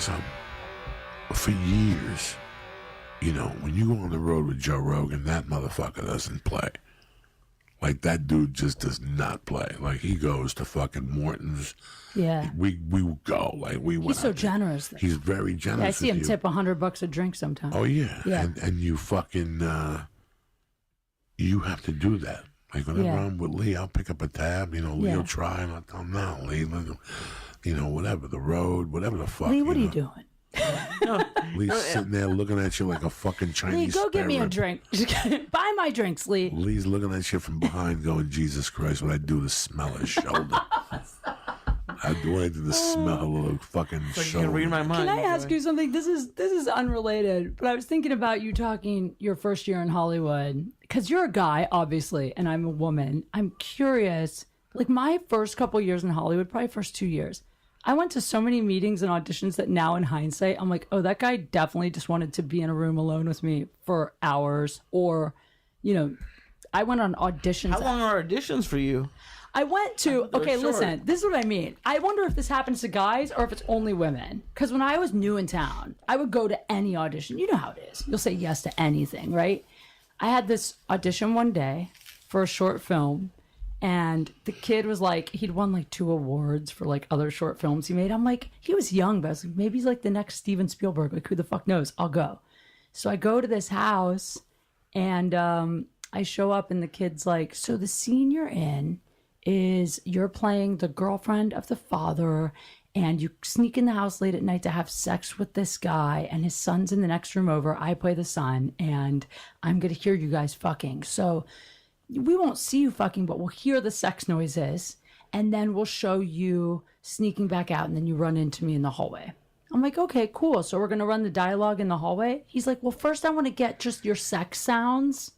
something? For years, you know, when you go on the road with Joe Rogan, that motherfucker doesn't play. Like, that dude just does not play. Like, he goes to fucking Morton's. Yeah. We go. Like, we went. He's so generous. He's very generous. Yeah, I see him with tip $100 a drink sometimes. Oh, yeah. Yeah. And you fucking, you have to do that. Like, whenever I'm with Lee, I'll pick up a tab. You know, Lee will try, and I'll tell him, no, Lee, you know, whatever, the road, whatever the fuck. Lee, what are you doing? Lee's sitting there looking at you like a fucking Chinese Lee, go get me a rib. drink. Buy my drinks, Lee. Lee's looking at you from behind going, Jesus Christ, what I do to smell his shoulder. I do it to smell a little fucking shoulder. You can read my mind. Can I ask you something? This is unrelated, but I was thinking about you talking your first year in Hollywood, because you're a guy, obviously, and I'm a woman. I'm curious, like my first couple years in Hollywood, probably first 2 years, I went to so many meetings and auditions that now in hindsight, I'm like, oh, that guy definitely just wanted to be in a room alone with me for hours. Or, you know, I went on auditions. How long are auditions for you? I went to, okay, listen, this is what I mean. I wonder if this happens to guys or if it's only women. Because when I was new in town, I would go to any audition. You know how it is. You'll say yes to anything, right? I had this audition one day for a short film. And the kid was like, he'd won like 2 awards for like other short films he made. I'm like, he was young, but I was like, maybe he's like the next Steven Spielberg. Like, who the fuck knows? I'll go. So I go to this house and I show up and the kid's like, so the scene you're in is you're playing the girlfriend of the father and you sneak in the house late at night to have sex with this guy and his son's in the next room over. I play the son and I'm going to hear you guys fucking. So we won't see you fucking, but we'll hear the sex noises and then we'll show you sneaking back out and then you run into me in the hallway. I'm like, okay, cool. So we're going to run the dialogue in the hallway. He's like, well, first I want to get just your sex sounds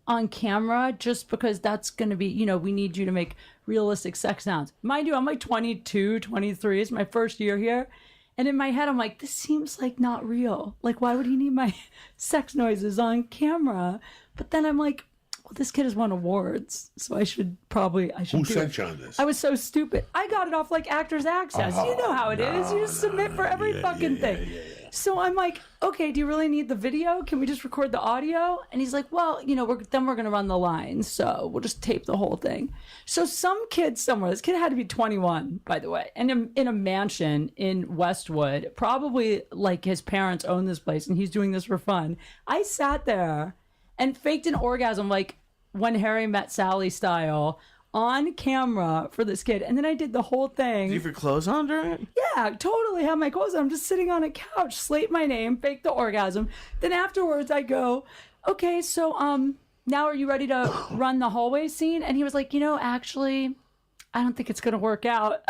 on camera just because that's going to be, you know, we need you to make realistic sex sounds. Mind you, I'm like 22, 23. It's my first year here. And in my head, I'm like, this seems like not real. Like, why would he need my sex noises on camera? But then I'm like, well, this kid has won awards, so I should Who sent you on this? I was so stupid. I got it off like Actors Access. You know how it is. You just submit for every fucking thing. So I'm like, okay, do you really need the video? Can we just record the audio? And he's like, well, you know, we're going to run the lines, so we'll just tape the whole thing. So some kid somewhere, this kid had to be 21, by the way, and in a mansion in Westwood, probably like his parents own this place, and he's doing this for fun. I sat there and faked an orgasm like When Harry Met Sally style on camera for this kid. And then I did the whole thing. Did you have your clothes on during it? Yeah, totally have my clothes on. I'm just sitting on a couch, slate my name, fake the orgasm. Then afterwards I go, okay, so now are you ready to run the hallway scene? And he was like, you know, actually, I don't think it's going to work out.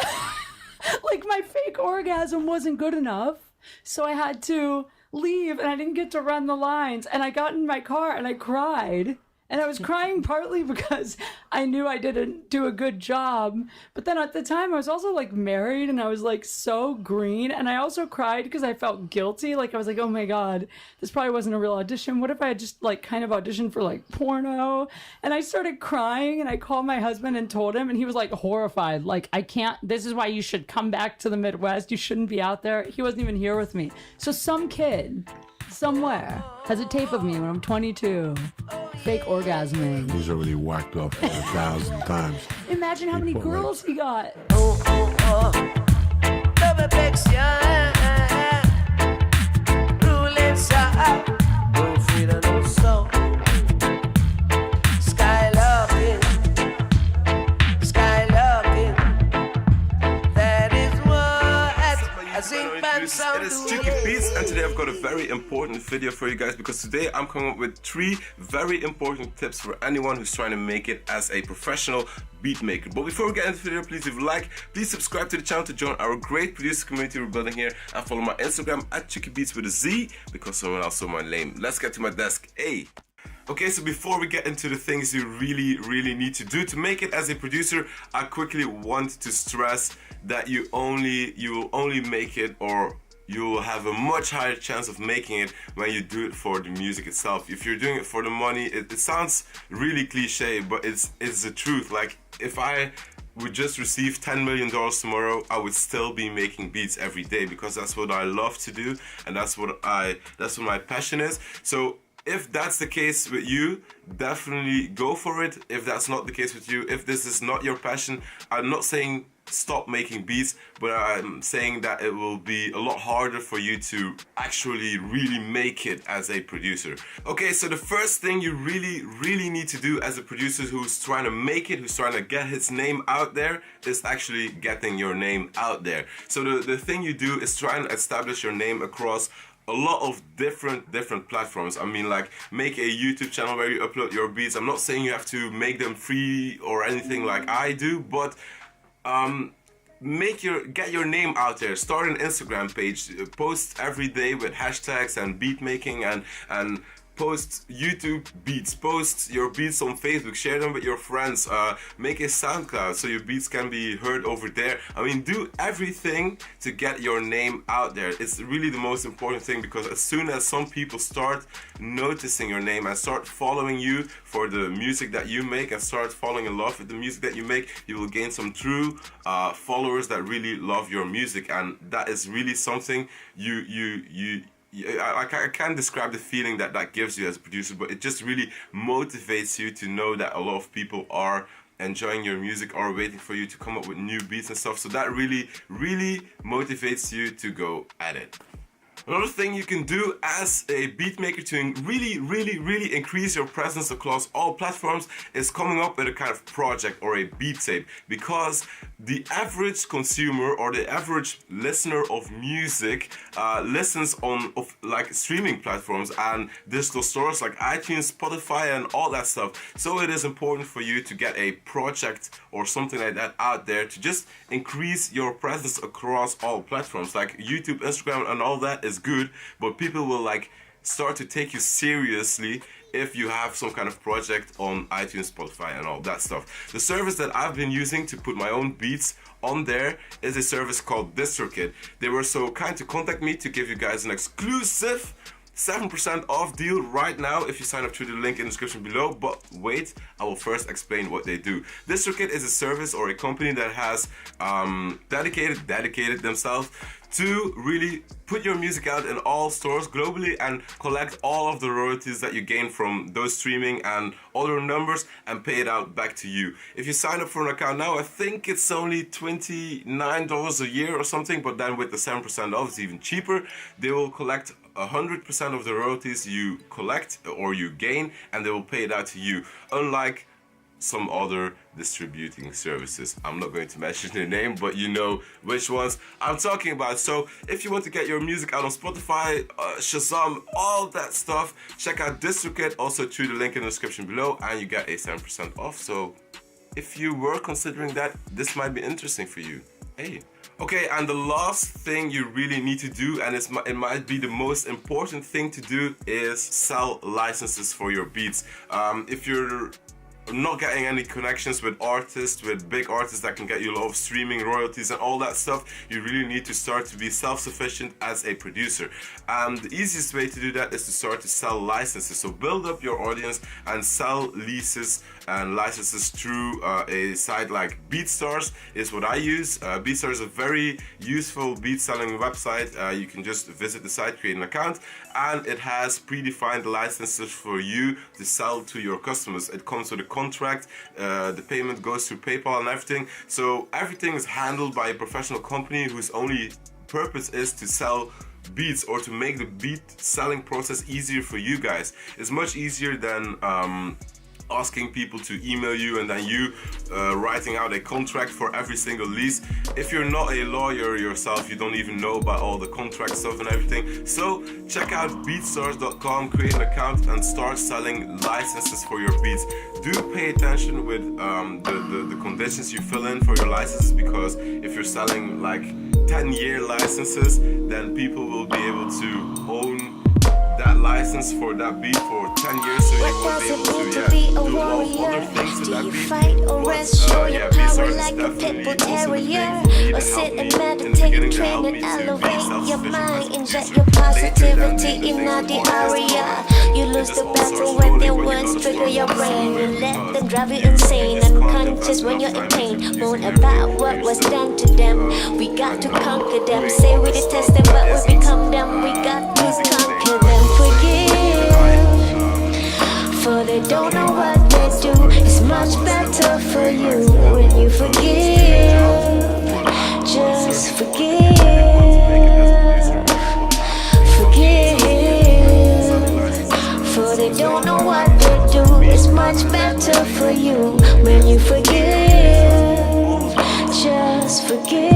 Like my fake orgasm wasn't good enough. So I had to leave and I didn't get to run the lines. And I got in my car and I cried. And I was crying partly because I knew I didn't do a good job. But then at the time I was also like married and I was like so green. And I also cried because I felt guilty. Like I was like, oh my God, this probably wasn't a real audition. What if I had just like kind of auditioned for like porno? And I started crying and I called my husband and told him and he was like horrified. Like, I can't, this is why you should come back to the Midwest. You shouldn't be out there. He wasn't even here with me. So some kid somewhere has a tape of me when I'm 22, fake orgasming. He's already whacked off 1,000 times. Imagine how many girls he got. Love affection, rule inside, no freedom, no soul. Skylocking, that is what I think fans It is Cheeky Beats, and today I've got a very important video for you guys because today I'm coming up with 3 very important tips for anyone who's trying to make it as a professional beat maker. But before we get into the video, please leave a like, please subscribe to the channel to join our great producer community we're building here, and follow my Instagram at Cheeky Beats with a Z because someone else saw my name. Let's get to my desk. Hey. Okay, so before we get into the things you really need to do to make it as a producer, I quickly want to stress that you will only make it, or you will have a much higher chance of making it when you do it for the music itself. If you're doing it for the money, it sounds really cliche, but it's the truth. Like, if I would just receive $10 million tomorrow, I would still be making beats every day because that's what I love to do, and that's what my passion is. So if that's the case with you, definitely go for it. If that's not the case with you, if this is not your passion, I'm not saying stop making beats, but I'm saying that it will be a lot harder for you to actually really make it as a producer. Okay, so the first thing you really need to do as a producer who's trying to make it, who's trying to get his name out there, is actually getting your name out there. So the thing you do is try and establish your name across a lot of different platforms. I mean, like, make a YouTube channel where you upload your beats. I'm not saying you have to make them free or anything like I do, but get your name out there. Start an Instagram page, post every day with hashtags and beat making, and post YouTube beats, post your beats on Facebook, share them with your friends, make a SoundCloud so your beats can be heard over there. I mean, do everything to get your name out there. It's really the most important thing, because as soon as some people start noticing your name and start following you for the music that you make and start falling in love with the music that you make, you will gain some true followers that really love your music, and that is really something I can't describe the feeling that gives you as a producer, but it just really motivates you to know that a lot of people are enjoying your music or waiting for you to come up with new beats and stuff. So that really motivates you to go at it. Another thing you can do as a beat maker to really increase your presence across all platforms is coming up with a kind of project or a beat tape, because the average consumer or the average listener of music listens on like streaming platforms and digital stores like iTunes, Spotify, and all that stuff. So it is important for you to get a project or something like that out there to just increase your presence across all platforms. Like YouTube, Instagram, and all that is good, but people will like start to take you seriously if you have some kind of project on iTunes, Spotify, and all that stuff. The service that I've been using to put my own beats on there is a service called DistroKid. They were so kind to contact me to give you guys an exclusive 7% off deal right now if you sign up through the link in the description below. But wait, I will first explain what they do. DistroKid is a service or a company that has dedicated themselves to really put your music out in all stores globally and collect all of the royalties that you gain from those streaming and other numbers and pay it out back to you. If you sign up for an account now, I think it's only $29 a year or something, but then with the 7% off, it's even cheaper. They will collect 100% of the royalties you collect or you gain, and they will pay it out to you, unlike some other distributing services. I'm not going to mention their name, but you know which ones I'm talking about. So if you want to get your music out on Spotify, Shazam, all that stuff, check out DistroKid also through the link in the description below, and you get a 7% off. So if you were considering that, this might be interesting for you. Hey. Okay, and the last thing you really need to do, and it might be the most important thing to do, is sell licenses for your beats. If you're not getting any connections with artists, with big artists that can get you a lot of streaming royalties and all that stuff, you really need to start to be self-sufficient as a producer. And the easiest way to do that is to start to sell licenses. So build up your audience and sell leases and licenses through a site like BeatStars is what I use. BeatStars is a very useful beat selling website. You can just visit the site, create an account, and it has predefined licenses for you to sell to your customers. It comes with a contract, the payment goes through PayPal and everything. So everything is handled by a professional company whose only purpose is to sell beats or to make the beat selling process easier for you guys. It's much easier than asking people to email you and then you writing out a contract for every single lease. If you're not a lawyer yourself, you don't even know about all the contract stuff and everything. So check out beatstars.com, create an account, and start selling licenses for your beats. Do pay attention with the conditions you fill in for your licenses, because if you're selling like 10-year licenses, then people will be able to own that license for that beat for 10 years, so you won't be able to do a lot of other things to that beat. But yeah, be resource like a pit bull definitely terrier. Or sit and meditate, train and elevate your mind. Inject your positivity in the area. You lose the battle when their words trigger your brain. You let them drive you insane, unconscious when you're in pain. Moan about what was done to them. We got to conquer them. Say we detest them, but we become them. We got to conquer them. Forgive, for they don't know what they do. It's much better for you when you forgive. Just forgive. Forgive, for they don't know what they do. It's much better for you when you forgive. Just forgive.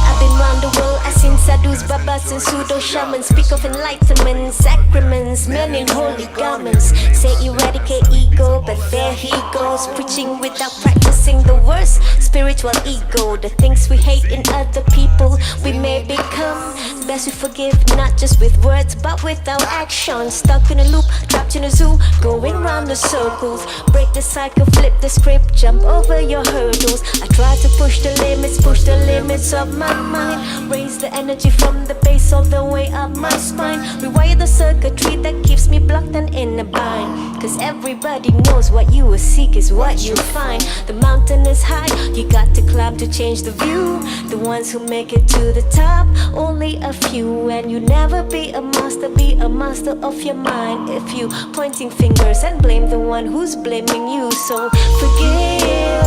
I've been round the world, I've seen sadhus, babas and pseudo shamans speak of enlightenment, sacraments, men in holy garments. Say eradicate ego, but there he goes, preaching without practicing the worst spiritual ego. The things we hate in other people, we may become. Best we forgive, not just with words, but with our actions. Stuck in a loop, trapped in a zoo, going round the circles. Break the cycle, flip the script, jump over your hurdles. I try to push the limits of my mind. Raise the energy from the base all the way up my spine. Rewire the circuitry that keeps me blocked and in a bind. Cause everybody knows what you will seek is what you find. The mountain is high, you got to climb to change the view. The ones who make it to the top, only a few. And you never be a master of your mind. If you pointing fingers and blame the one who's blaming you. So forgive,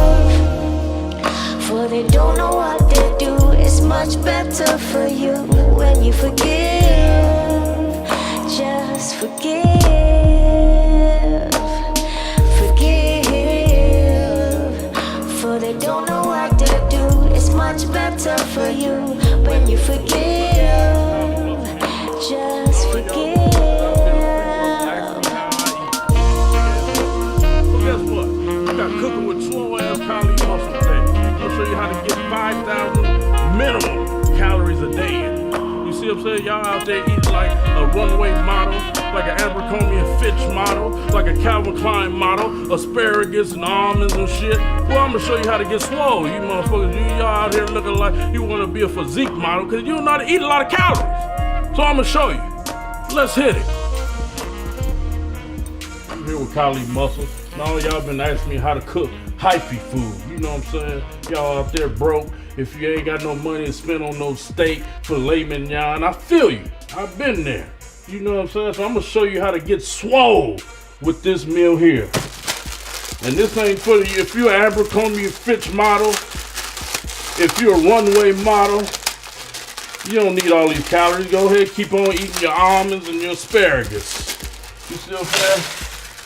for they don't know what they do. It's much better for you when you forgive. Just forgive. Forgive, for they don't know what they do. It's much better for you when you forgive. Just forgive. Guess what? You got cooking with slow ass Kali muscle today. I'll show you how to get 5,000 minimum calories a day. You see what I'm saying? Y'all out there eating like a runway model, like an Abercrombie and Fitch model, like a Calvin Klein model, asparagus and almonds and shit. Well, I'm gonna show you how to get swole. You motherfuckers, y'all out here looking like you wanna be a physique model because you don't know how to eat a lot of calories. So I'm gonna show you. Let's hit it. I'm here with Kali Muscle. Now y'all been asking me how to cook hyphy food. You know what I'm saying? Y'all out there broke. If you ain't got no money to spend on no steak, filet mignon, I feel you. I've been there. You know what I'm saying? So I'm gonna show you how to get swole with this meal here. And this ain't for you. If you're an Abercrombie Fitch model, if you're a runway model, you don't need all these calories. Go ahead, keep on eating your almonds and your asparagus. You see what I'm saying?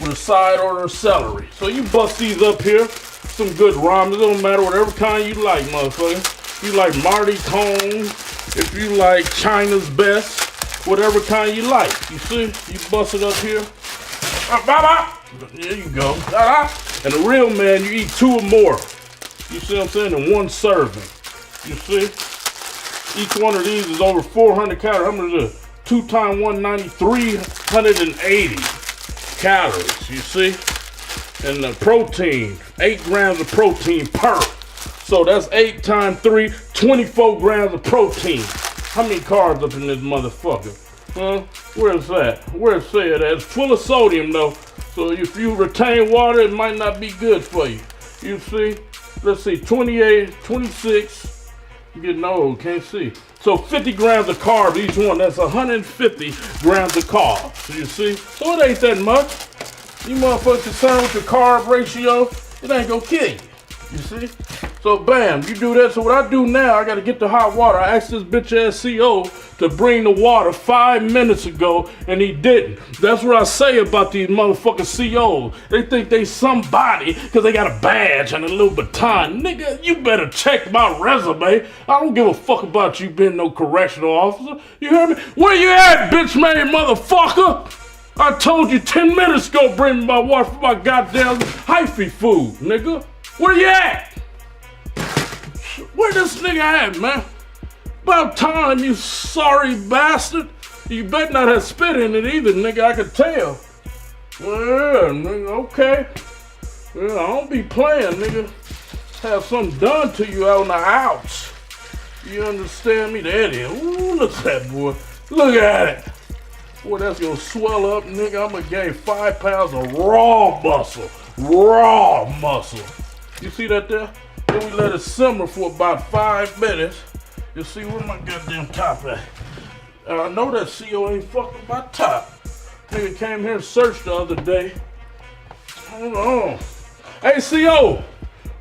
With a side order of celery. So you bust these up here. Some good ramen. It don't matter, whatever kind you like, motherfucker. You like Marty Cone, if you like China's Best, whatever kind you like. You see? You bust it up here. There you go. And a real man, you eat 2 or more. You see what I'm saying? In one serving. You see? Each one of these is over 400 calories. How much is it? 2 times 190, 380 calories. You see? And the protein, 8 grams of protein per. So that's 8 times 3, 24 grams of protein. How many carbs up in this motherfucker? Huh? Where's that? Where's it at? It's full of sodium though. So if you retain water, it might not be good for you. You see? Let's see, 28, 26. I'm getting old, can't see. So 50 grams of carbs each one. That's 150 grams of carbs. You see? So it ain't that much. You motherfuckers concerned with your carb ratio, it ain't gonna kill you. You see? So bam, you do that. So what I do now, I gotta get the hot water. I asked this bitch ass CO to bring the water 5 minutes ago, and he didn't. That's what I say about these motherfucking COs. They think they somebody because they got a badge and a little baton. Nigga, you better check my resume. I don't give a fuck about you being no correctional officer. You hear me? Where you at, bitch made motherfucker? I told you 10 minutes ago, bring me my water for my goddamn hyphy food, nigga. Where you at? Where this nigga at, man? About time, you sorry bastard. You better not have spit in it either, nigga, I could tell. Yeah, nigga, okay. Yeah, I don't be playing, nigga. Have something done to you out in the house. You understand me? There it is. Ooh, look at that, boy. Look at it. Boy, that's gonna swell up, nigga. I'm gonna gain 5 pounds of raw muscle. Raw muscle. You see that there? Then we let it simmer for about 5 minutes. You see where my goddamn top at? I know that CO ain't fucked with my top. Nigga came here and searched the other day. Hold on. Hey, CO,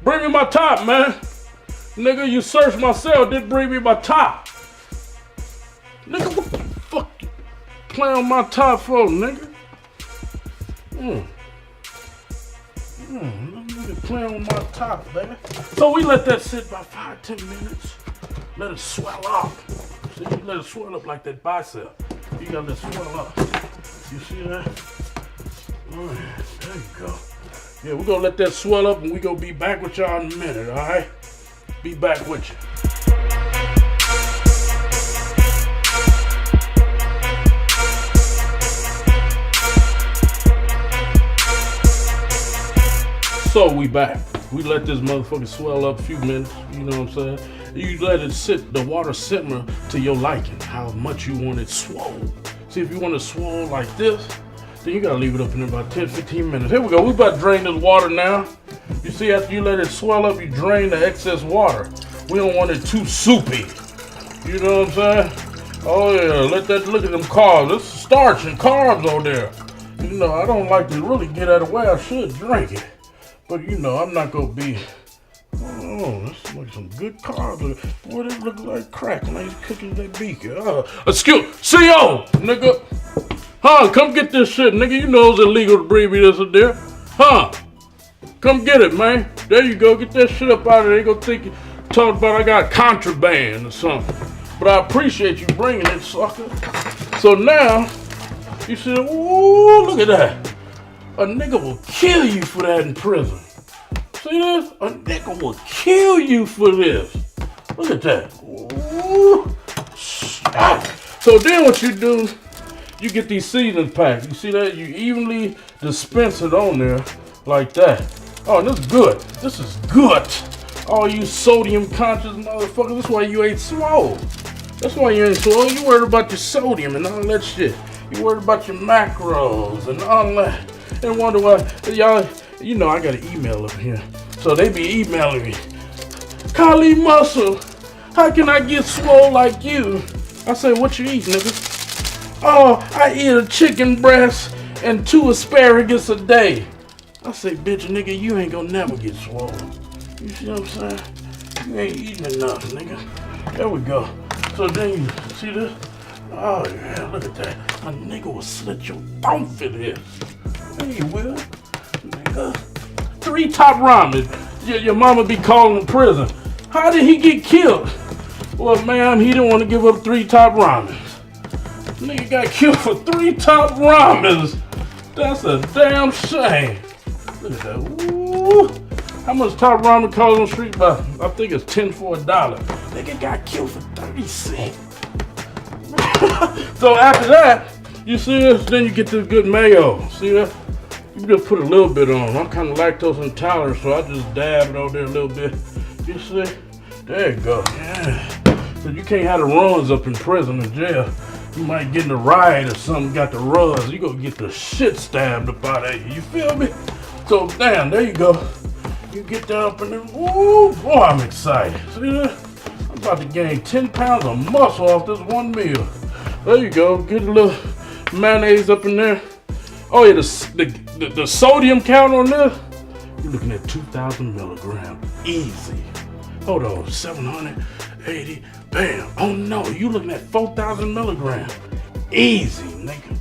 bring me my top, man. Nigga, you searched my cell, didn't bring me my top. Nigga, what the fuck you playing on my top for, nigga? Nigga playing on my top, baby. So we let that sit about 5-10 minutes. Let it swell up. See, you let it swell up like that bicep. You gotta let it swell up. You see that? Alright, there you go. Yeah, we're gonna let that swell up and we're gonna be back with y'all in a minute, alright? Be back with you. So we back. We let this motherfucker swell up a few minutes, you know what I'm saying? You let it sit, the water simmer to your liking, how much you want it swole. See, if you want it swole like this, then you gotta leave it up in there about 10-15 minutes. Here we go, we about to drain this water now. You see, after you let it swell up, you drain the excess water. We don't want it too soupy. You know what I'm saying? Oh yeah, let that, look at them carbs. There's starch and carbs on there. You know, I don't like to really get out of the way. I should drink it. But you know, I'm not gonna be, oh, this like some good carbs. Boy, this look like crack when I used to cook in that beaker. Excuse, CO, nigga. Huh, come get this shit, nigga. You know it's illegal to bring me this in there. Huh? Come get it, man. There you go. Get that shit up out of there. They gonna think you talking about I got contraband or something. But I appreciate you bringing it, sucker. So now, you see, ooh, look at that. A nigga will kill you for that in prison. See this? A nigga will kill you for this. Look at that. Ooh. So then what you do, you get these seasoning packs. You see that? You evenly dispense it on there like that. Oh, this is good. This is good. All you sodium conscious motherfuckers, that's why you ain't swole. That's why you ain't swole. You worried about your sodium and all that shit. You worried about your macros and all that. And wonder why, y'all, you know I got an email up here. So they be emailing me. Kali Muscle, how can I get swole like you? I say, what you eat, nigga? Oh, I eat a chicken breast and 2 asparagus a day. I say, bitch, nigga, you ain't gonna never get swole. You see what I'm saying? You ain't eating enough, nigga. There we go. So then you see this? Oh yeah, look at that. A nigga will slit your throat for this. Hey, you will, nigga. 3 top ramen. Your mama be calling in prison. How did he get killed? Well, ma'am, he didn't want to give up 3 top ramens. Nigga got killed for 3 top ramens. That's a damn shame. Look at that. Ooh. How much top ramen cost on the street? About, I think it's 10 for $1. Nigga got killed for 30 cents. So after that, you see this? Then you get this good mayo. See that? You just put a little bit on. I'm kind of lactose intolerant, so I just dab it on there a little bit. You see? There you go. Yeah. So you can't have the runs up in prison or jail. You might get in a riot or something, got the runs. You gonna get the shit stabbed up out of you. You feel me? So damn, there you go. You get that up in there. Ooh, boy, I'm excited. See that? I'm about to gain 10 pounds of muscle off this one meal. There you go. Get a little mayonnaise up in there. Oh yeah, the sodium count on this, you're looking at 2,000 milligrams. Easy. Hold on, 780. Bam. Oh no, you looking at 4,000 milligrams. Easy, nigga.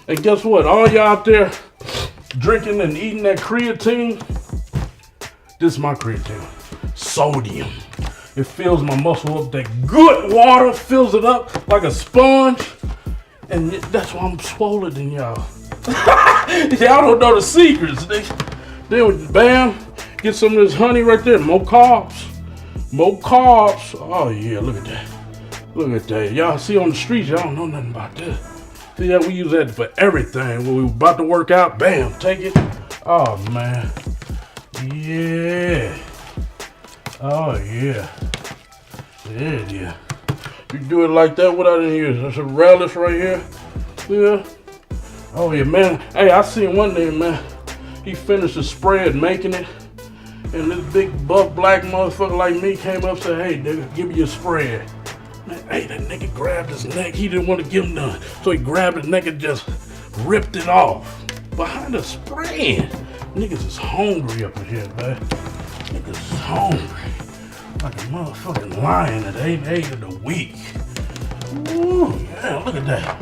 And guess what? All y'all out there drinking and eating that creatine, this is my creatine. Sodium. It fills my muscle up. That good water fills it up like a sponge. And that's why I'm swollen than y'all. Y'all don't know the secrets. Then bam, get some of this honey right there. More carbs. More carbs. Oh yeah, look at that. Look at that. Y'all see on the streets, y'all don't know nothing about this. See that we use that for everything. When we about to work out, bam, take it. Oh man. Yeah. Oh, yeah. There it is. You do it like that without any here. There's a relish right here. Yeah. Oh, yeah, man. Hey, I seen one day, man. He finished the spread making it. And this big buff black motherfucker like me came up and said, hey, nigga, give me your spread. Man, hey, that nigga grabbed his neck. He didn't want to give him none. So he grabbed his neck and just ripped it off. Behind the spread. Niggas is hungry up in here, man. Niggas is hungry. Like a motherfucking lion at 8 of the week. Ooh, yeah, look at that.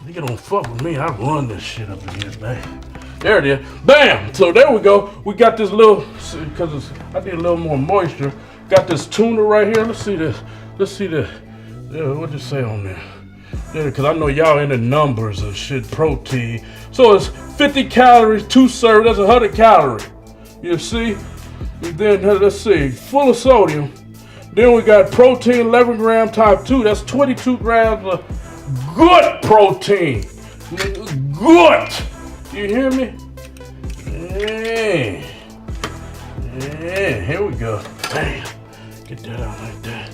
Nigga don't fuck with me. I run this shit up in here, man. There it is. Bam! So there we go. We got this little, because I need a little more moisture. Got this tuna right here. Let's see this. Let's see this. Yeah, what'd it say on there? Yeah, because I know y'all into numbers and shit, protein. So it's 50 calories, 2 serves. That's 100 calories. You see? And then, let's see, full of sodium. Then we got protein, 11 gram type 2. That's 22 grams of good protein. Good. You hear me? Yeah. Yeah, here we go. Bam. Get that out like that.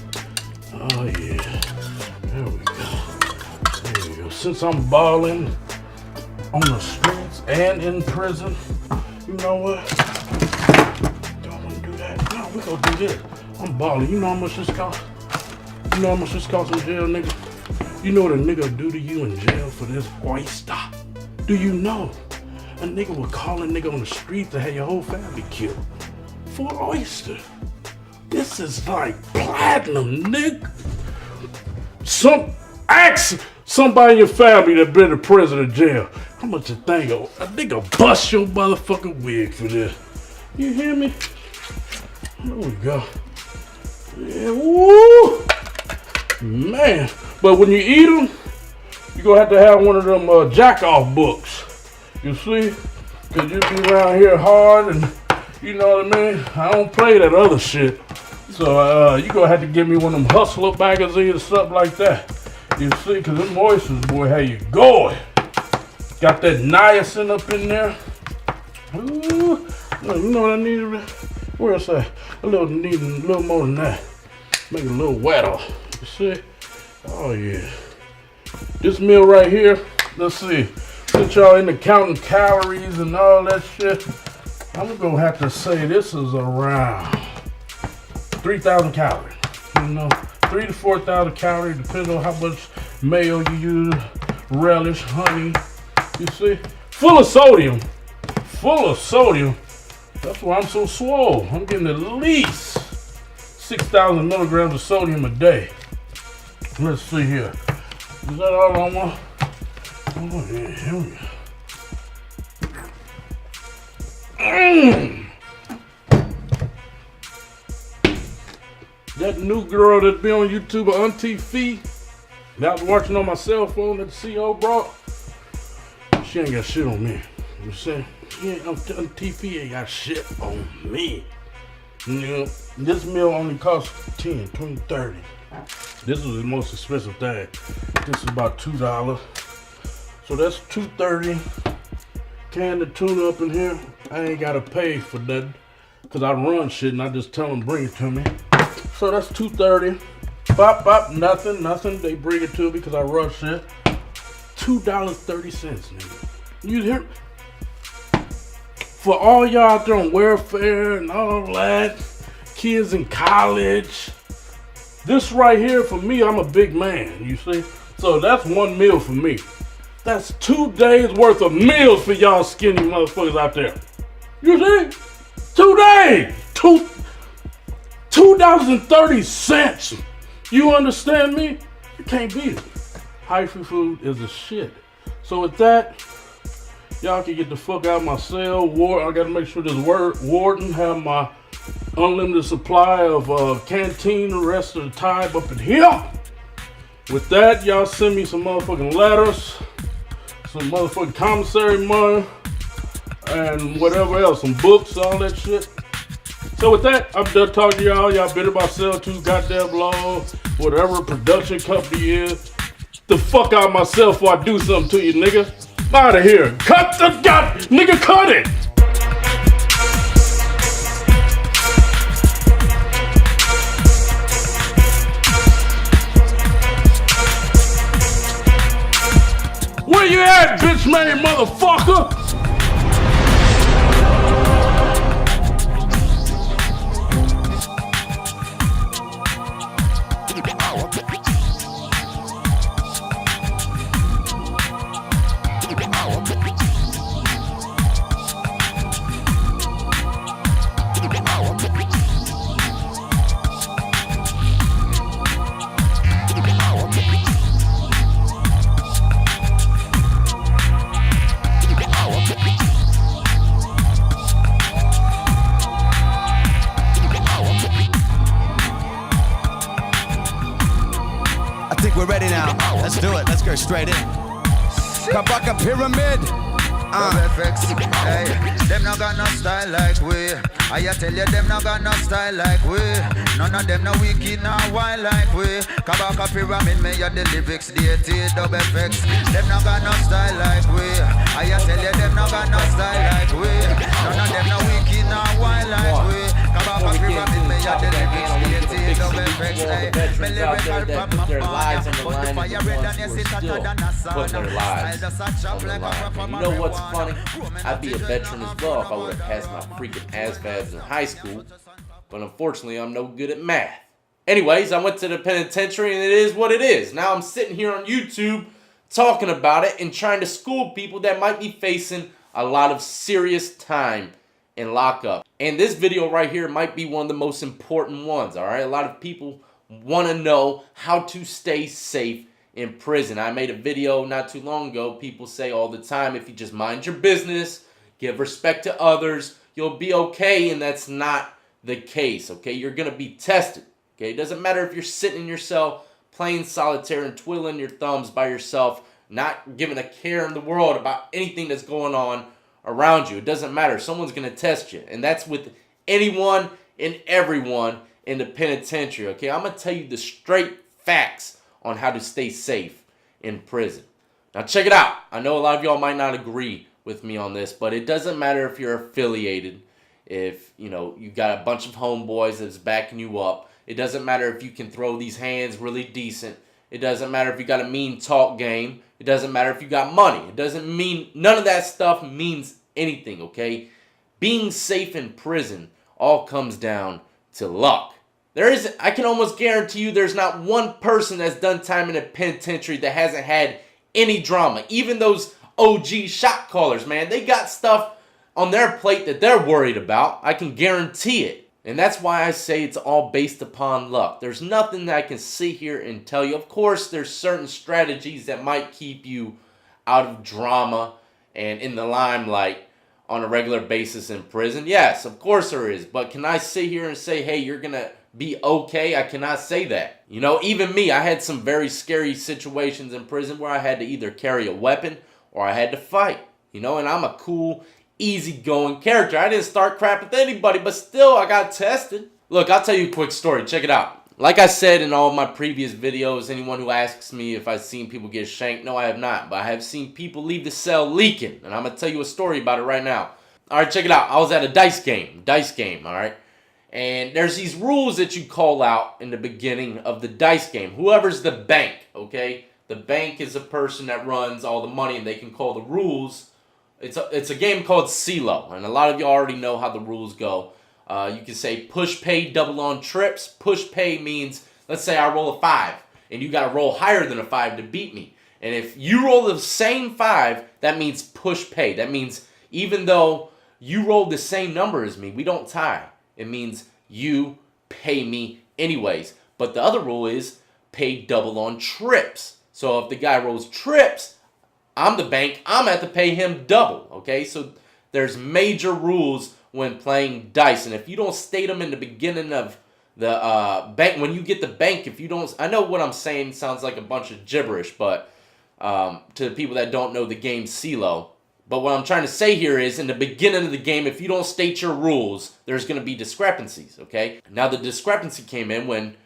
Oh, yeah. There we go. There we go. Since I'm balling on the streets and in prison, you know what? Don't want to do that. No, we gonna do this. I'm balling. You know how much this costs? You know how much this costs in jail, nigga? You know what a nigga do to you in jail for this oyster? Do you know? A nigga would call a nigga on the street to have your whole family killed for an oyster. This is like platinum, nigga. Ask somebody in your family that been to prison or jail. How much a thing? A nigga bust your motherfucking wig for this. You hear me? There we go. Yeah, woo! Man. But when you eat them, you're gonna have to have one of them jack-off books. You see? Cause you be around here hard and you know what I mean? I don't play that other shit. So you gonna have to give me one of them Hustler magazines or something like that. You see? Cause them oysters, boy, how you going? Got that niacin up in there. Ooh. You know what I need? Where's that? Need a little more than that. Make it a little wetter. You see? Oh yeah. This meal right here, let's see. Since y'all into counting calories and all that shit, I'm gonna have to say this is around 3,000 calories. You know, 3,000 to 4,000 calories, depending on how much mayo you use, relish, honey. You see, full of sodium. Full of sodium. That's why I'm so swole. I'm getting at least 6,000 milligrams of sodium a day. Let's see here. Is that all I want? Oh, yeah, here we go. That new girl that be on YouTube, Auntie Fee, that I was watching on my cell phone that the CO brought, she ain't got shit on me. You see? Auntie Fee ain't got shit on me. You know, this meal only costs 10, 20, 30. This is the most expensive thing. This is about $2. So that's $2.30. Can of tuna up in here. I ain't gotta pay for that because I run shit and I just tell them bring it to me. So that's $2.30. Bop, bop, nothing. They bring it to me because I run shit. $2.30, nigga. You hear? For all y'all out there on welfare and all that, kids in college, this right here for me, I'm a big man, you see? So that's one meal for me. That's 2 days worth of meals for y'all skinny motherfuckers out there. You see? 2 days. $2.30. You understand me? You can't beat it. Hyphy food is a shit. So with that, y'all can get the fuck out of my cell. I gotta make sure this warden have my unlimited supply of canteen the rest of the time up in here. With that, y'all send me some motherfucking letters, some motherfucking commissary money, and whatever else, some books, all that shit. So with that, I'm done talking to y'all. Y'all better about sell too goddamn long, whatever production company is. The fuck out of myself before I do something to you, nigga. Out of here. Cut the nigga, cut it. man, motherfucker! I think we're ready now. Let's do it. Let's go straight in. Kabaka Pyramid DUB FX, hey, them not got no style like we. I tell you, them not got no style like we. None of them no wicked, no wild like we. Kabaka Pyramid, me ya the lyrics, DUB FX. Them not got no style like we. I tell you, them not got no style like we. None of them no wicked, no wild like we. Kabaka Pyramid, me ya the lyrics, DUB FX. Hey, me lyrical from my lives on the but the line, fire red and you sit hotter than a put their sauna. lives Style just a chop on the like a line. rapper And you know what's funny? marijuana. I'd be a veteran as well if I would have passed my freaking ASVABs in high school, but unfortunately I'm no good at math. Anyways, I went to the penitentiary and it is what it is. Now I'm sitting here on YouTube talking about it and trying to school people that might be facing a lot of serious time in lockup. And this video right here might be one of the most important ones, alright? A lot of people want to know how to stay safe in prison. I made a video not too long ago. People say all the time, if you just mind your business, give respect to others, you'll be okay, and that's not the case, okay? You're going to be tested, okay? It doesn't matter if you're sitting in your cell playing solitaire and twiddling your thumbs by yourself, not giving a care in the world about anything that's going on around you. It doesn't matter. Someone's going to test you, and that's with anyone and everyone in the penitentiary, okay? I'm going to tell you the straight facts on how to stay safe in prison. Now check it out. I know a lot of y'all might not agree with me on this, but it doesn't matter if you're affiliated, if you got a bunch of homeboys that's backing you up. It doesn't matter if you can throw these hands really decent. It doesn't matter if you got a mean talk game. It doesn't matter if you got money. It doesn't mean, none of that stuff means anything, okay? Being safe in prison all comes down to luck. I can almost guarantee you there's not one person that's done time in a penitentiary that hasn't had any drama. Even those OG shot callers, man, they got stuff on their plate that they're worried about. I can guarantee it. And that's why I say it's all based upon luck. There's nothing that I can sit here and tell you. Of course, there's certain strategies that might keep you out of drama and in the limelight on a regular basis in prison. Yes, of course there is. But can I sit here and say, hey, you're going to be okay? I cannot say that. Even me, I had some very scary situations in prison where I had to either carry a weapon or I had to fight. And I'm a cool, easygoing character. I didn't start crap with anybody, but still I got tested. Look, I'll tell you a quick story. Check it out. Like I said in all of my previous videos, anyone who asks me if I've seen people get shanked, no, I have not. But I have seen people leave the cell leaking. And I'm going to tell you a story about it right now. All right, check it out. I was at a dice game, all right? And there's these rules that you call out in the beginning of the dice game. Whoever's the bank, okay? The bank is a person that runs all the money, and they can call the rules. It's a game called SWOLE, and a lot of you already know how the rules go. You can say push pay double on trips. Push pay means, let's say I roll a 5, and you got to roll higher than a 5 to beat me. And if you roll the same 5, that means push pay. That means even though you rolled the same number as me, we don't tie. It means you pay me anyways. But the other rule is pay double on trips. So if the guy rolls trips, I'm the bank, I'm going to have to pay him double. Okay, so there's major rules when playing dice. And if you don't state them in the beginning of the bank, when you get the bank, if you don't, I know what I'm saying sounds like a bunch of gibberish, but to the people that don't know the game SWOLE, but what I'm trying to say here is, in the beginning of the game, if you don't state your rules, there's going to be discrepancies, okay? Now, the discrepancy came in when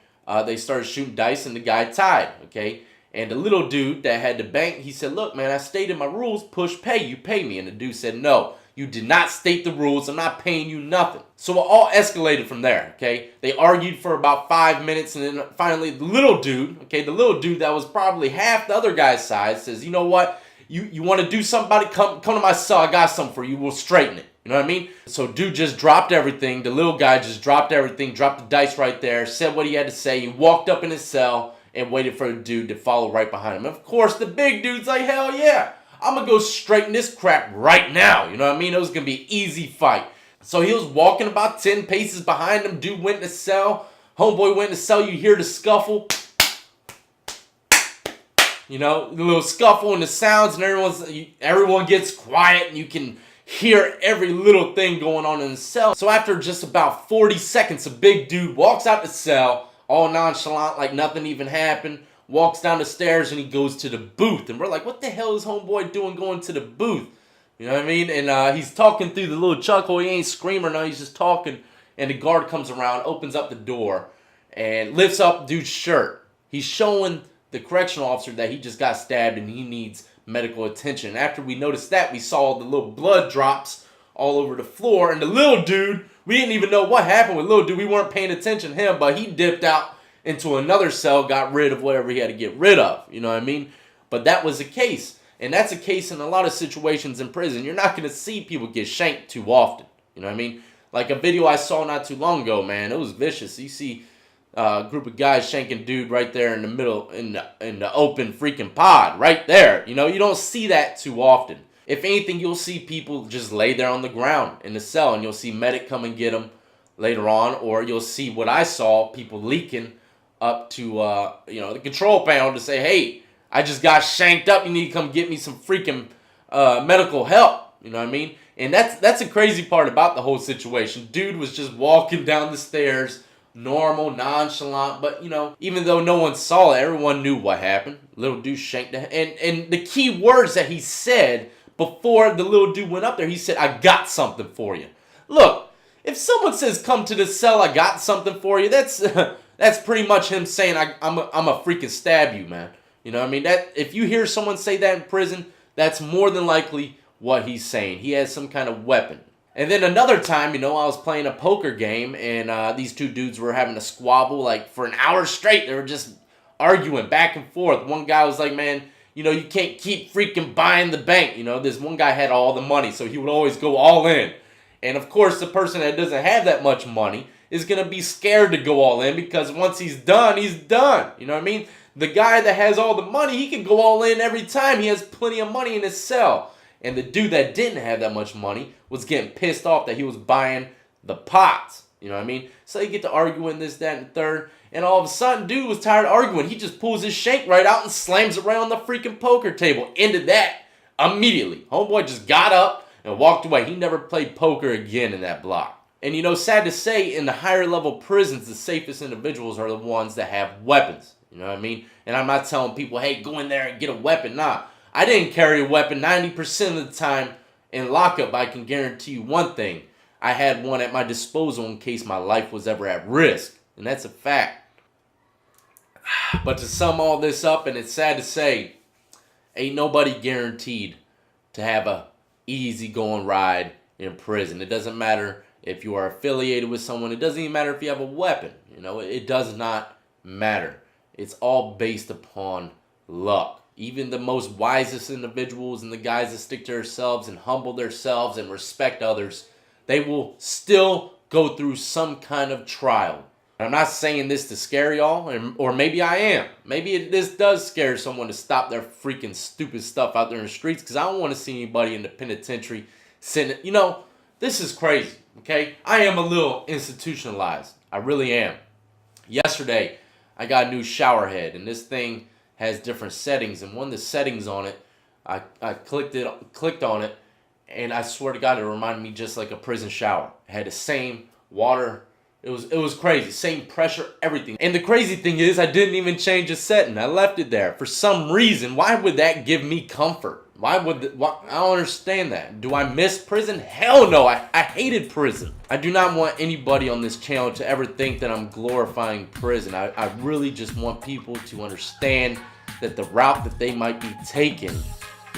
they started shooting dice and the guy tied, okay? And the little dude that had the bank, he said, look, man, I stated my rules, push pay, you pay me. And the dude said, no, you did not state the rules, I'm not paying you nothing. So it all escalated from there, okay? They argued for about 5 minutes, and then finally the little dude, okay, the little dude that was probably half the other guy's size says, you know what? You want to do something about it? Come to my cell. I got something for you. We'll straighten it. You know what I mean? So dude just dropped everything. The little guy just dropped everything, dropped the dice right there, said what he had to say. He walked up in his cell and waited for the dude to follow right behind him. Of course, the big dude's like, hell yeah. I'm going to go straighten this crap right now. You know what I mean? It was going to be an easy fight. So he was walking about 10 paces behind him. Dude went in the cell. Homeboy went in the cell. You hear the scuffle. You know, the little scuffle and the sounds, and everyone gets quiet, and you can hear every little thing going on in the cell. So after just about 40 seconds, a big dude walks out the cell, all nonchalant, like nothing even happened, walks down the stairs, and he goes to the booth. And we're like, what the hell is homeboy doing going to the booth? You know what I mean? And he's talking through the little chuckle. He ain't screaming, no, he's just talking. And the guard comes around, opens up the door, and lifts up dude's shirt. He's showing the correctional officer that he just got stabbed and he needs medical attention. After we noticed that, we saw the little blood drops all over the floor. And the little dude, we didn't even know what happened with little dude. We weren't paying attention to him, but he dipped out into another cell, got rid of whatever he had to get rid of. You know what I mean? But that was a case. And that's a case in a lot of situations in prison. You're not going to see people get shanked too often. You know what I mean? Like a video I saw not too long ago, man. It was vicious. You see a group of guys shanking dude right there in the middle, in the open freaking pod, right there. You know, you don't see that too often. If anything, you'll see people just lay there on the ground in the cell, and you'll see medic come and get them later on, or you'll see what I saw, people leaking up to, the control panel to say, hey, I just got shanked up. You need to come get me some freaking medical help. You know what I mean? And that's a crazy part about the whole situation. Dude was just walking down the stairs, normal, nonchalant, but you know, even though no one saw it, everyone knew what happened. Little dude shanked the and the key words that he said before the little dude went up there, he said, I got something for you. Look, if someone says come to the cell, I got something for you, that's pretty much him saying I'm a freaking stab you, man. You know what I mean? That if you hear someone say that in prison, that's more than likely what he's saying. He has some kind of weapon. And then another time, you know, I was playing a poker game, and these two dudes were having a squabble, like, for an hour straight. They were just arguing back and forth. One guy was like, man, you know, you can't keep freaking buying the bank. You know, this one guy had all the money, so he would always go all in. And, of course, the person that doesn't have that much money is going to be scared to go all in, because once he's done, he's done. You know what I mean? The guy that has all the money, he can go all in every time. He has plenty of money in his cell. And the dude that didn't have that much money was getting pissed off that he was buying the pots. You know what I mean? So you get to arguing this, that, and the third. And all of a sudden, dude was tired of arguing. He just pulls his shank right out and slams it right on the freaking poker table. Ended that immediately. Homeboy just got up and walked away. He never played poker again in that block. And you know, sad to say, in the higher level prisons, the safest individuals are the ones that have weapons. You know what I mean? And I'm not telling people, hey, go in there and get a weapon. Nah. I didn't carry a weapon 90% of the time in lockup. I can guarantee you one thing. I had one at my disposal in case my life was ever at risk. And that's a fact. But to sum all this up, and it's sad to say, ain't nobody guaranteed to have a easy-going ride in prison. It doesn't matter if you are affiliated with someone. It doesn't even matter if you have a weapon. You know, it does not matter. It's all based upon luck. Even the most wisest individuals and the guys that stick to themselves and humble themselves and respect others, they will still go through some kind of trial. And I'm not saying this to scare y'all, or maybe I am. Maybe this does scare someone to stop their freaking stupid stuff out there in the streets, because I don't want to see anybody in the penitentiary sitting. You know, this is crazy, okay? I am a little institutionalized. I really am. Yesterday, I got a new shower head, and this thing has different settings, and one of the settings on it, I clicked on it, and I swear to God, it reminded me just like a prison shower. It had the same water. It was crazy. Same pressure, everything. And the crazy thing is, I didn't even change the setting. I left it there. For some reason, why would that give me comfort? I don't understand that. Do I miss prison? Hell no. I hated prison. I do not want anybody on this channel to ever think that I'm glorifying prison. I really just want people to understand that the route that they might be taking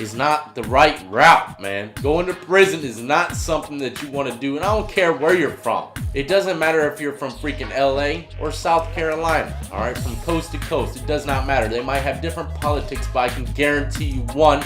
is not the right route, man. Going to prison is not something that you want to do, and I don't care where you're from. It doesn't matter if you're from freaking LA or South Carolina, all right? From coast to coast, it does not matter. They might have different politics, but I can guarantee you one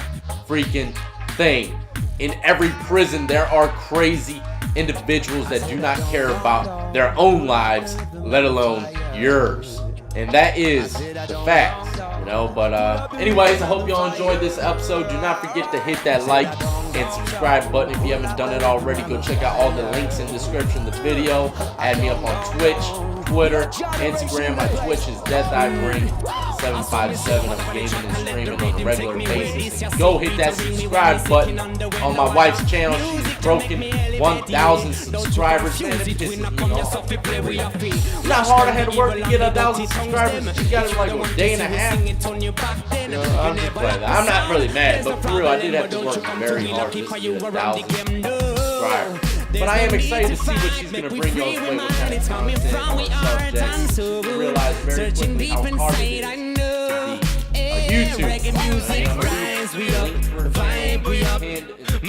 freaking thing. In every prison, there are crazy individuals that do not care about their own lives, let alone yours. And that is the facts, you know. But anyways, I hope y'all enjoyed this episode. Do not forget to hit that like and subscribe button if you haven't done it already. Go check out all the links in the description of the video. Add me up on Twitch, Twitter, Instagram. My Twitch is DeathIBring757. I'm gaming and streaming on a regular basis. Go hit that subscribe button on my wife's channel. She's broken 1,000 subscribers. Man, it pisses me off. It's not hard. I had to work to get 1,000 subscribers. She got it like a day and a half. You know, I'm just playing. I'm not really mad, but for real, I did have to work very hard just to get 1,000 subscribers. But I am excited to see what she's going to bring y'all's way, what kind of content, subjects. You realize very quickly how hard it is to be a YouTuber.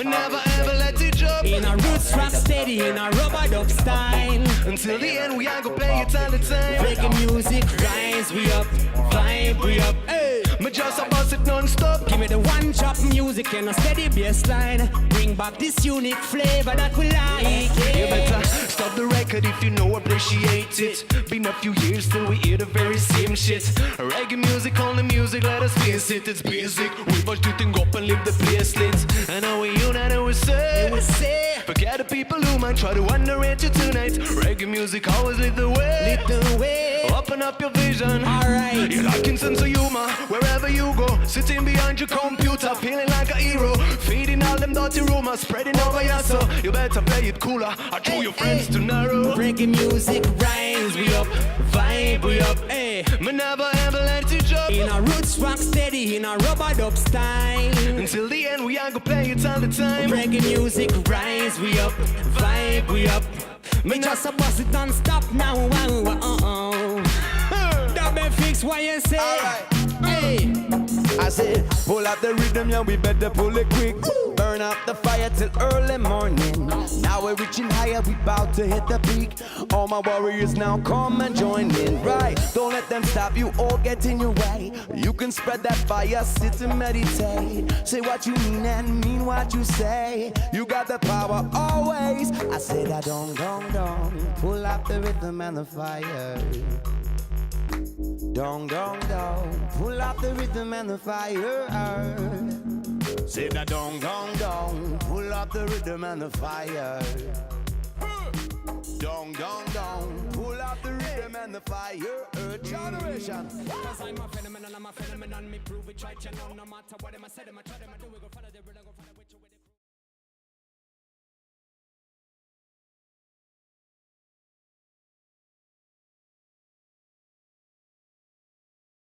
Never ever let it drop. In a roots rock steady, in a rubber dub style. Until the end, we ain't gonna play it all the time. Reggae music, rise we up, vibe we up. Hey, me just a bust it non-stop. give me the one chop music and a steady bass line. Bring back this unique flavor that we like. You better stop the record if you know appreciate it. Been a few years till we hear the very same shit. Reggae music, only music, let us face it. It's basic. We push the thing up and leave the place lit. And now we unite and we say, forget the people who might try to underrate you tonight. Reggae music always lead the way. Lead the way. Open up your vision. Alright. You're lacking sense of humor wherever you go. Sitting behind your computer, feeling like a hero. Feeding all them dirty rumors, spreading over your soul. You better play it cooler, or throw your friends to narrow. Reggae music, rise we up, vibe we up. Hey, Me never ever let it drop. in a roots rock steady, in a rubber dub style. Until the end, we ain't gonna play it all the time. Reggae music, rise we up, vibe we up. Me just a bust it non-stop now. Dub FX, what you say? Hey, I said, pull out the rhythm, yeah, we better pull it quick. Burn out the fire till early morning. Now we're reaching higher, we bout to hit the peak. All my warriors now come and join in, right? Don't let them stop you or get in your way. You can spread that fire, sit and meditate. Say what you mean and mean what you say. You got the power always. I said, I don't. Pull out the rhythm and the fire. Don't. Pull out the rhythm and the fire. Say that don't. Pull out the rhythm and the fire. Don't. Pull out the rhythm and the fire. Generation. cause I'm a phenomenon, me prove it, try to know no matter what them I said, them I try them I do, we go follow the rhythm, go follow